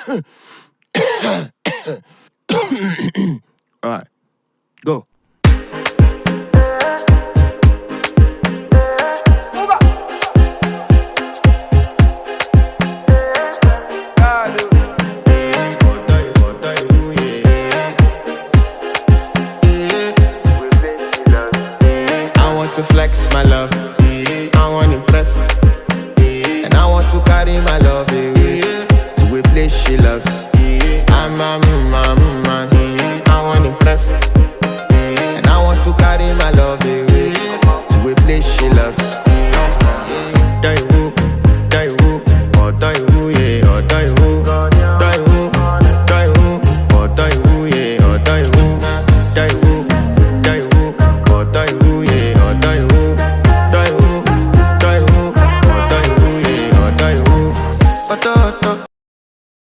Alright, go. I want to flex my love, I want to impress, and I want to carry my love away to a place she loves. I'm a